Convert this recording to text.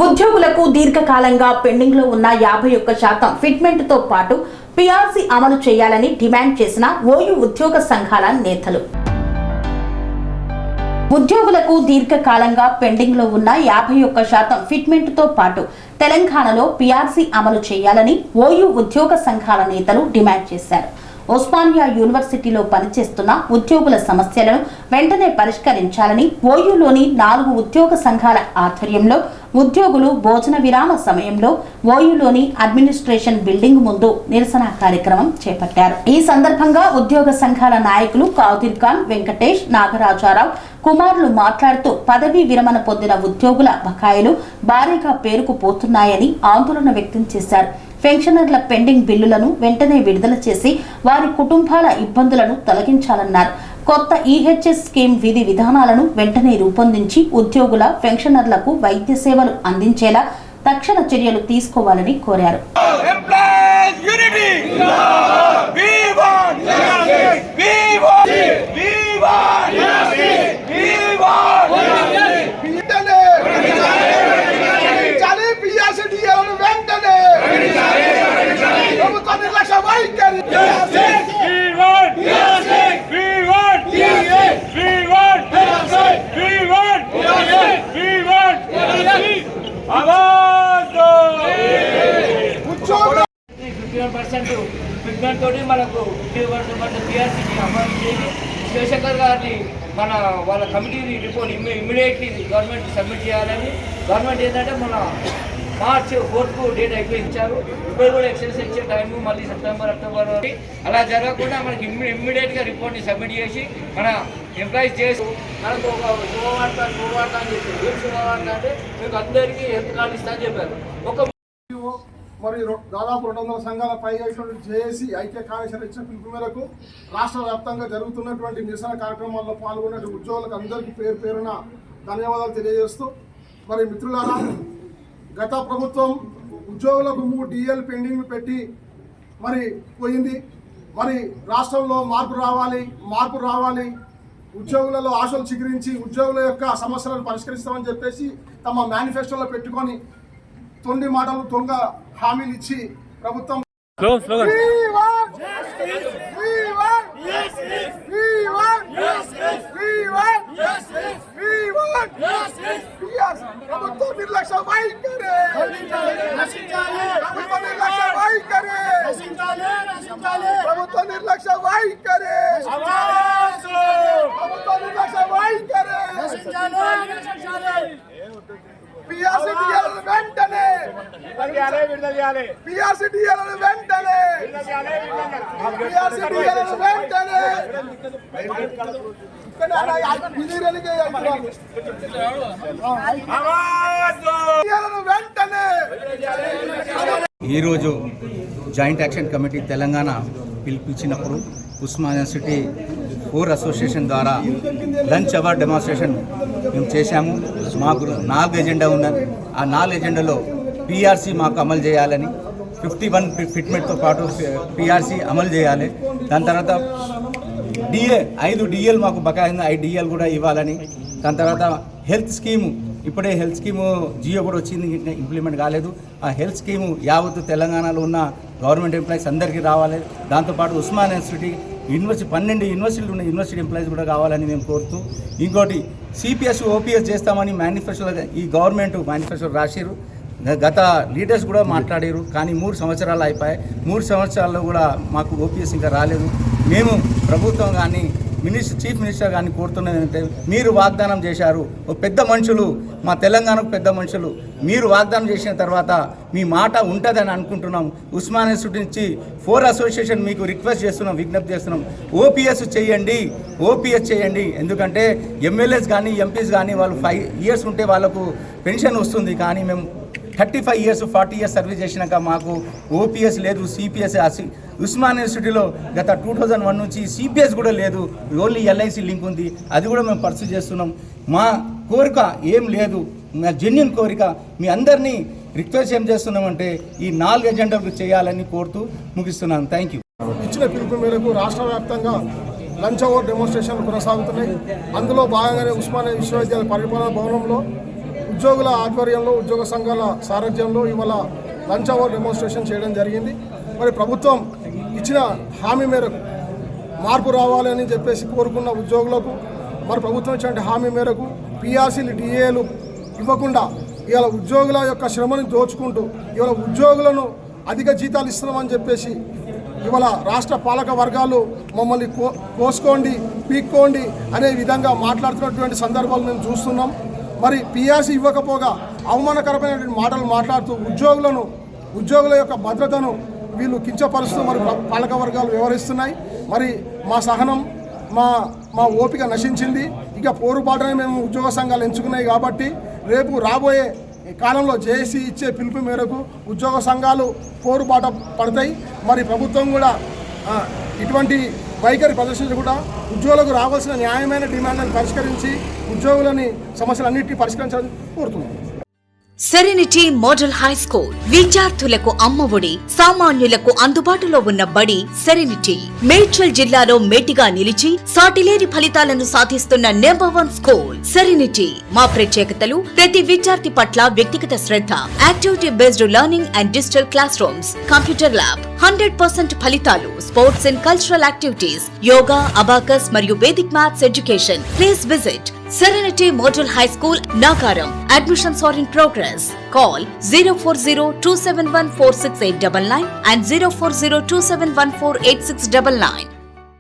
ఉద్యోగులకు దీర్ఘకాలంగా పెండింగ్ లో ఉన్న 51% ఫిట్మెంట్ తో పాటు పీఆర్సీ అమలు చేయాలని డిమాండ్ చేసిన ఓయూ ఉద్యోగ సంఘాల నేతలు. ఉద్యోగులకు దీర్ఘకాలంగా పెండింగ్ లో ఉన్న 51% ఫిట్మెంట్ తో పాటు తెలంగాణలో పీఆర్సీ అమలు చేయాలని ఓయూ ఉద్యోగ సంఘాల నేతలు డిమాండ్ చేశారు. ఉస్మానియా యూనివర్సిటీలో పనిచేస్తున్న ఉద్యోగుల సమస్యలను వెంటనే పరిష్కరించాలని ఓయూలోని 4 ఉద్యోగ సంఘాల ఆధ్వర్యంలో ఉద్యోగులు భోజన విరామ సమయంలో ఓయూలోని అడ్మినిస్ట్రేషన్ బిల్డింగ్ ముందు నిరసన కార్యక్రమం చేపట్టారు. ఈ సందర్భంగా ఉద్యోగ సంఘాల నాయకులు కాదిర్ ఖాన్, వెంకటేష్, నాగరాజారావు కుమారులు మాట్లాడుతూ పదవీ విరమణ పొందిన ఉద్యోగుల బకాయిలు భారీగా పేరుకుపోతున్నాయని ఆందోళన వ్యక్తం చేశారు. పెన్షనర్ల పెండింగ్ బిల్లులను వెంటనే విడుదల చేసి వారి కుటుంబాల ఇబ్బందులను తొలగించాలన్నారు. కొత్త ఈహెచ్ఎస్ స్కీమ్ విధి విధానాలను వెంటనే రూపొందించి ఉద్యోగుల పెన్షనర్లకు వైద్య సేవలు అందించేలా తక్షణ చర్యలు తీసుకోవాలని కోరారు. ఫిట్మెంట్ తోటి మనకు 50% పీఆర్సీకి అమలు చేసి శివశంకర్ గారిని వాళ్ళ committee report immediately government submit చేయాలని గవర్నమెంట్ ఏంటంటే మన మార్చ్ 4కు డేట్ ఇచ్చారు. ఇప్పుడు కూడా ఎక్స్టెన్షన్ ఇచ్చే టైము మళ్ళీ సెప్టెంబర్, అక్టోబర్ అలా జరగకుండా మనకి ఇమ్మీడియట్గా రిపోర్ట్ని సబ్మిట్ చేసి మన ఎంప్లాయీస్ చేసి మనకు ఒక శుభవార్త అని చెప్పి ఏం శుభవార్త అంటే మీకు అందరికీ హెల్త్ కార్డు ఇస్తా అని చెప్పారు. మరియు దాదాపు 200 సంఘాల పైగా జేఏసీ ఐక్య కార్యాచరణ ఇచ్చిన పిలుపు మేరకు రాష్ట్ర వ్యాప్తంగా జరుగుతున్నటువంటి నిరసన కార్యక్రమాల్లో పాల్గొనే ఉద్యోగులకు అందరికీ పేరున ధన్యవాదాలు తెలియజేస్తూ, మరి మిత్రులారా, గత ప్రభుత్వం ఉద్యోగులకు 3 DL పెండింగ్ పెట్టి మరి పోయింది. మరి రాష్ట్రంలో మార్పు రావాలి, ఉద్యోగులలో ఆశలు చిగురించి ఉద్యోగుల యొక్క సమస్యలను పరిష్కరిస్తామని చెప్పేసి తమ మేనిఫెస్టోలో పెట్టుకొని తొండి మాటలు దొంగ హామీలు ఇచ్చి ప్రభుత్వం ప్రభుత్వం నిర్లక్ష్య వైఖరి, ప్రభుత్వ నిర్లక్ష్య వైఖరి, పీఆర్సీ డిఎల్ను వెంటనే ఈరోజు జాయింట్ యాక్షన్ కమిటీ తెలంగాణ పిలిపించినప్పుడు ఉస్మానియా యూనివర్సిటీ 4 అసోసియేషన్ ద్వారా లంచ్ అవర్ డెమాన్స్ట్రేషన్ మేము చేశాము. మాకు 4 ఎజెండా ఉన్నది. ఆ 4 ఎజెండాలో పీఆర్సీ మాకు అమలు చేయాలని, 51 ఫిట్మెంట్తో పాటు పీఆర్సీ అమలు చేయాలి. దాని తర్వాత 5 DL మాకు బకాయి 5 DL కూడా ఇవ్వాలని. దాని తర్వాత హెల్త్ స్కీము, ఇప్పుడే హెల్త్ స్కీము జియో కూడా వచ్చింది, ఇంప్లిమెంట్ కాలేదు. ఆ హెల్త్ స్కీము యావత్తు తెలంగాణలో ఉన్న గవర్నమెంట్ ఎంప్లాయీస్ అందరికీ రావాలి. దాంతోపాటు ఉస్మానియా యూనివర్సిటీ 12 యూనివర్సిటీలు ఉన్న యూనివర్సిటీ ఎంప్లాయీస్ కూడా కావాలని మేము కోరుతూ, ఇంకోటి సిపిఎస్ ఓపీఎస్ చేస్తామని మేనిఫెస్టోలో ఈ గవర్నమెంట్ మేనిఫెస్టో రాసిరు. గత లీడర్స్ కూడా మాట్లాడారు, కానీ 3 సంవత్సరాలు అయిపోయాయి. 3 సంవత్సరాల్లో కూడా మాకు ఓపీఎస్ ఇంకా రాలేదు. మేము ప్రభుత్వం కానీ చీఫ్ మినిస్టర్ కానీ కోరుతున్నది ఏంటంటే, మీరు వాగ్దానం చేశారు, పెద్ద మనుషులు, మా తెలంగాణకు పెద్ద మనుషులు, మీరు వాగ్దానం చేసిన తర్వాత మీ మాట ఉంటుందని అనుకుంటున్నాం. ఉస్మానియా యూనివర్సిటీ నుంచి 4 అసోసియేషన్ మీకు రిక్వెస్ట్ చేస్తున్నాం, విజ్ఞప్తి చేస్తున్నాం, ఓపీఎస్ చేయండి. ఎందుకంటే ఎమ్మెల్యేస్ కానీ ఎంపీస్ కానీ వాళ్ళు 5 years ఉంటే వాళ్ళకు పెన్షన్ వస్తుంది. కానీ మేము 35 years 40 years సర్వీస్ చేసినాక మాకు ఓపీఎస్ లేదు, సిపిఎస్. ఉస్మానియా యూనివర్సిటీలో గత 2001 నుంచి సిపిఎస్ కూడా లేదు, ఓన్లీ ఎల్ఐసి లింక్ ఉంది. అది కూడా మేము పర్సూ చేస్తున్నాం. మా కోరిక ఏం లేదు, మా జెన్యూన్ కోరిక. మీ అందరినీ రిక్వెస్ట్ ఏం చేస్తున్నామంటే ఈ 4 ఎజెండాలు చేయాలని కోరుతూ ముగిస్తున్నాను. Thank you. ఇచ్చిన పిలుపు మేరకు రాష్ట్ర వ్యాప్తంగా లంచ్ అవర్ డెమోన్స్ట్రేషన్లు కొనసాగుతున్నాయి. అందులో భాగంగానే ఉస్మానియా విశ్వవిద్యాలయ పరిపాలనా భవనంలో ఉద్యోగుల ఆధ్వర్యంలో ఉద్యోగ సంఘాల సారథ్యంలో ఇవాళ లంచ్ అవర్ డెమోన్స్ట్రేషన్ చేయడం జరిగింది. మరి ప్రభుత్వం ఇచ్చిన హామీ మేరకు మార్పు రావాలని చెప్పేసి కోరుకున్న ఉద్యోగులకు మరి ప్రభుత్వం ఇచ్చిన హామీ మేరకు పిఆర్సీలు డిఏలు ఇవ్వకుండా ఇవాళ ఉద్యోగుల యొక్క శ్రమను దోచుకుంటూ ఇవాళ ఉద్యోగులను అధిక జీతాలు ఇస్తున్నామని చెప్పేసి ఇవాళ రాష్ట్ర పాలక వర్గాలు మమ్మల్ని కోసుకోండి పీక్కోండి అనే విధంగా మాట్లాడుతున్నటువంటి సందర్భాలు మేము చూస్తున్నాం. మరి పిఆర్సీ ఇవ్వకపోగా అవమానకరమైనటువంటి మాటలు మాట్లాడుతూ ఉద్యోగుల యొక్క భద్రతను వీళ్ళు కించపరుస్తూ మరి పాలక వర్గాలు వ్యవహరిస్తున్నాయి. మరి మా సహనం మా ఓపిక నశించింది. ఇక పోరుబాటునే మేము ఉద్యోగ సంఘాలు ఎంచుకున్నాయి కాబట్టి రేపు రాబోయే కాలంలో జేఏసీ ఇచ్చే పిలుపు మేరకు ఉద్యోగ సంఘాలు పోరుబాట పడతాయి. మరి ప్రభుత్వం కూడా ఇటువంటి వైఖరి ప్రదర్శించకుండా ఉద్యోగులకు రావాల్సిన న్యాయమైన డిమాండ్లను పరిష్కరించి ఉద్యోగులని సమస్యలన్నింటినీ పరిష్కరించాలని కోరుతున్నాం. సెరెనిటీ మోడల్ హై స్కూల్ విద్యార్థులకు అమ్మఒడి, సామాన్యులకు అందుబాటులో ఉన్న బడి సెరెనిటీ. మేడ్చల్ జిల్లాలో మేటిగా నిలిచి సాటిలేని ఫలితాలను సాధిస్తున్న #1 స్కూల్ సెరెనిటీ. మా ప్రత్యేకతలు ప్రతి విద్యార్థి పట్ల వ్యక్తిగత శ్రద్ధ, activity based learning and digital classrooms, computer lab, 100% ఫలితాలు, sports and cultural activities, yoga, abacus మరియు Vedic maths education. Please visit Serenity Model High School, Nagaram. Admissions are in progress. Call 040-271-46899 and 040-271-48699.